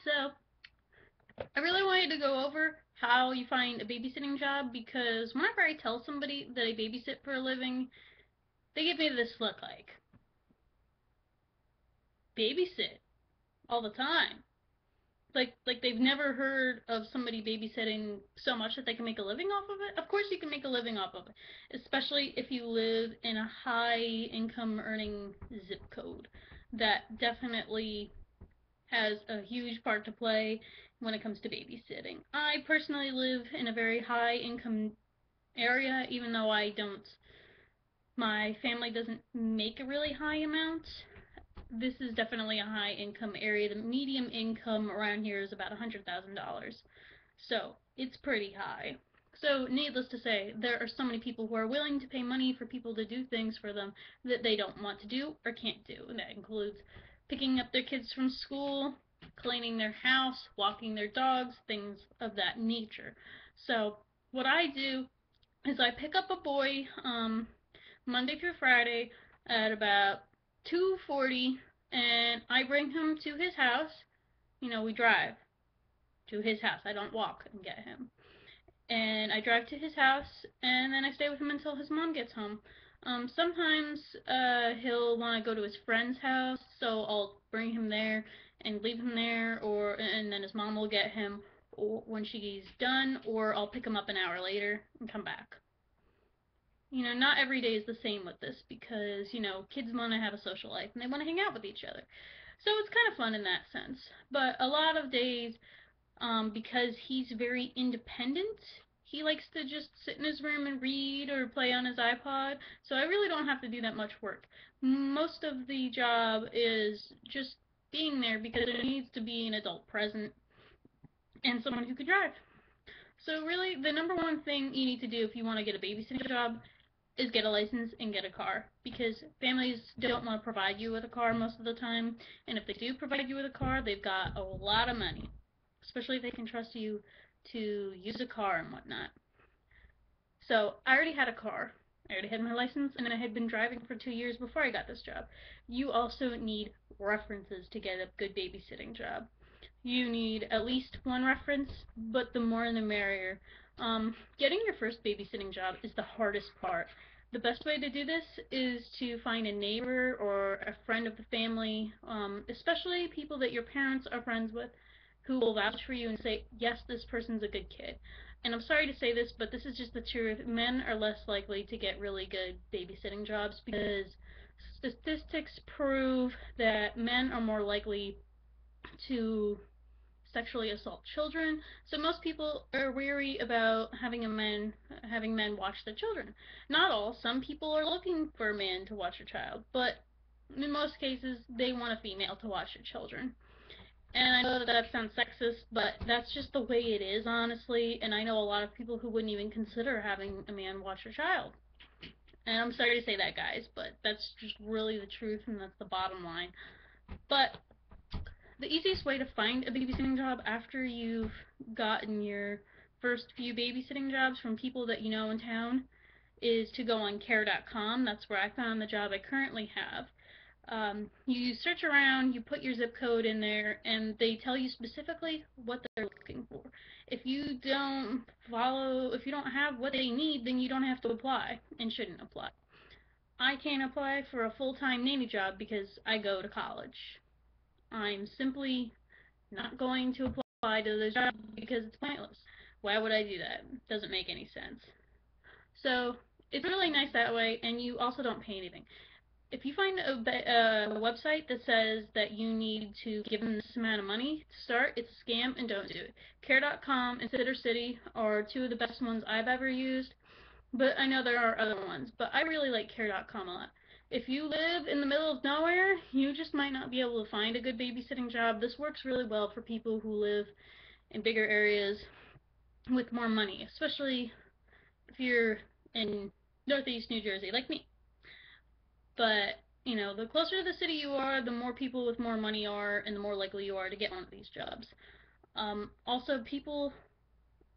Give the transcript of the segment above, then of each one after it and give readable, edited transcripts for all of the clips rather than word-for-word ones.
So, I really wanted to go over how you find a babysitting job because whenever I tell somebody that I babysit for a living, they give me this look like, babysit all the time. Like they've never heard of somebody babysitting so much that they can make a living off of it. Of course you can make a living off of it, especially if you live in a high income earning zip code. That definitely has a huge part to play when it comes to babysitting. I personally live in a very high income area, even though I don't, my family doesn't make a really high amount. This is definitely a high income area. The medium income around here is about $100,000. So it's pretty high. So, needless to say, there are so many people who are willing to pay money for people to do things for them that they don't want to do or can't do. And that includes picking up their kids from school, cleaning their house, walking their dogs, things of that nature. So, what I do is I pick up a boy Monday through Friday at about 2:40, and I bring him to his house. We drive to his house. I don't walk and get him. And I drive to his house, and then I stay with him until his mom gets home. Sometimes he'll want to go to his friend's house, so I'll bring him there and leave him there, or and then his mom will get him when she's done, or I'll pick him up an hour later and come back. Not every day is the same with this because, kids want to have a social life and they want to hang out with each other. So it's kind of fun in that sense. But a lot of days, because he's very independent, he likes to just sit in his room and read or play on his iPod. So I really don't have to do that much work. Most of the job is just being there because there needs to be an adult present and someone who could drive. So really, the number one thing you need to do if you want to get a babysitting job is get a license and get a car because families don't want to provide you with a car most of the time, and if they do provide you with a car, they've got a lot of money, especially if they can trust you to use a car and whatnot. So I already had a car. I already had my license, and I had been driving for 2 years before I got this job. You also need references to get a good babysitting job. You need at least one reference, but the more the merrier. Getting your first babysitting job is the hardest part. The best way to do this is to find a neighbor or a friend of the family, especially people that your parents are friends with, who will vouch for you and say, yes, this person's a good kid. And I'm sorry to say this, but this is just the truth. Men are less likely to get really good babysitting jobs because statistics prove that men are more likely to sexually assault children. So most people are wary about having men watch their children. Not all. Some people are looking for a man to watch a child, but in most cases they want a female to watch their children. And I know that that sounds sexist, but that's just the way it is, honestly. And I know a lot of people who wouldn't even consider having a man watch a child. And I'm sorry to say that, guys, but that's just really the truth, and that's the bottom line. But the easiest way to find a babysitting job after you've gotten your first few babysitting jobs from people that you know in town is to go on care.com. That's where I found the job I currently have. You search around, you put your zip code in there, and they tell you specifically what they're looking for. If you don't have what they need, then you don't have to apply and shouldn't apply. I can't apply for a full-time nanny job because I go to college. I'm simply not going to apply to the job because it's pointless. Why would I do that? It doesn't make any sense. So it's really nice that way, and you also don't pay anything. If you find a website that says that you need to give them this amount of money to start, it's a scam and don't do it. Care.com and Sitter City are two of the best ones I've ever used, but I know there are other ones. But I really like Care.com a lot. If you live in the middle of nowhere, you just might not be able to find a good babysitting job. This works really well for people who live in bigger areas with more money, especially if you're in Northeast New Jersey, like me. But, the closer to the city you are, the more people with more money are, and the more likely you are to get one of these jobs. Also, people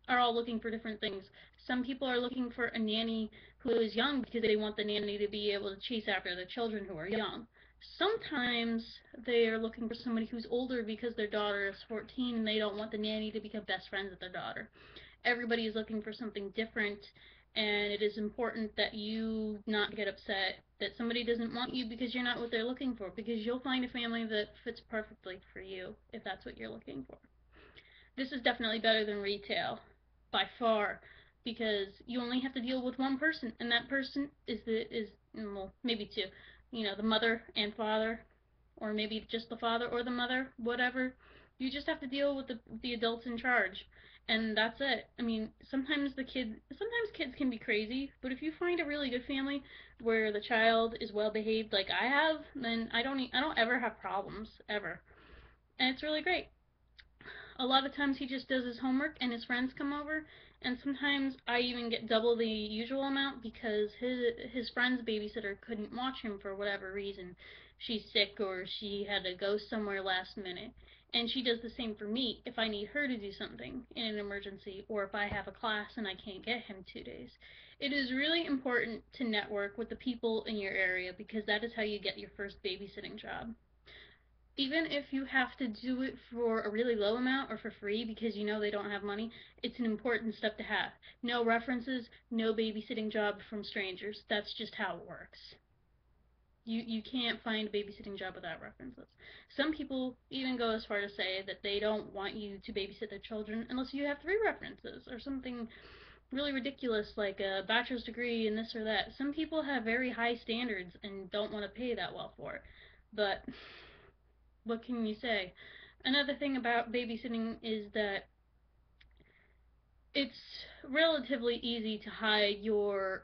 are all looking for different things. Some people are looking for a nanny who is young because they want the nanny to be able to chase after the children who are young. Sometimes they are looking for somebody who's older because their daughter is 14 and they don't want the nanny to become best friends with their daughter. Everybody is looking for something different, and it is important that you not get upset that somebody doesn't want you because you're not what they're looking for, because you'll find a family that fits perfectly for you if that's what you're looking for. This is definitely better than retail by far, because you only have to deal with one person, and that person is well, maybe two, the mother and father, or maybe just the father or the mother, whatever. You just have to deal with the adults in charge, and that's it. I mean, sometimes kids can be crazy, but if you find a really good family where the child is well behaved, like I have, then I don't ever have problems ever, and it's really great. A lot of times he just does his homework and his friends come over, and sometimes I even get double the usual amount because his friend's babysitter couldn't watch him for whatever reason. She's sick or she had to go somewhere last minute. And she does the same for me if I need her to do something in an emergency, or if I have a class and I can't get him 2 days. It is really important to network with the people in your area, because that is how you get your first babysitting job. Even if you have to do it for a really low amount or for free because you know they don't have money, it's an important step to have. No references, no babysitting job from strangers. That's just how it works. You can't find a babysitting job without references. Some people even go as far to say that they don't want you to babysit their children unless you have 3 references or something really ridiculous like a bachelor's degree in this or that. Some people have very high standards and don't want to pay that well for it. But what can you say? Another thing about babysitting is that it's relatively easy to hide your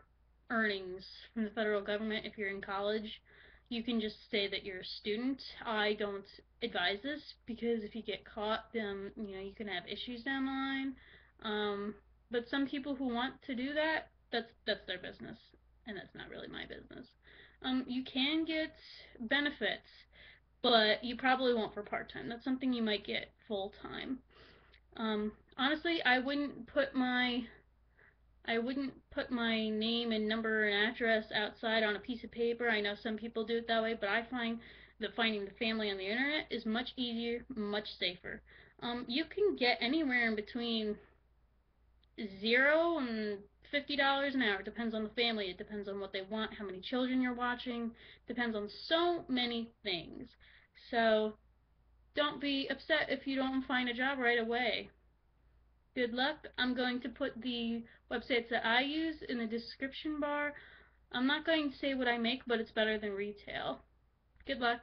earnings from the federal government if you're in college. You can just say that you're a student. I don't advise this because if you get caught, then you can have issues down the line. But some people who want to do that, that's their business, and that's not really my business. You can get benefits, but you probably won't for part time. That's something you might get full time. Honestly, I wouldn't put my name and number and address outside on a piece of paper. I know some people do it that way, but I find that finding the family on the internet is much easier, much safer. You can get anywhere in between 0 and $50 an hour. It depends on the family. It depends on what they want, how many children you're watching. Depends on so many things. So don't be upset if you don't find a job right away. Good luck. I'm going to put the websites that I use in the description bar. I'm not going to say what I make, but it's better than retail. Good luck.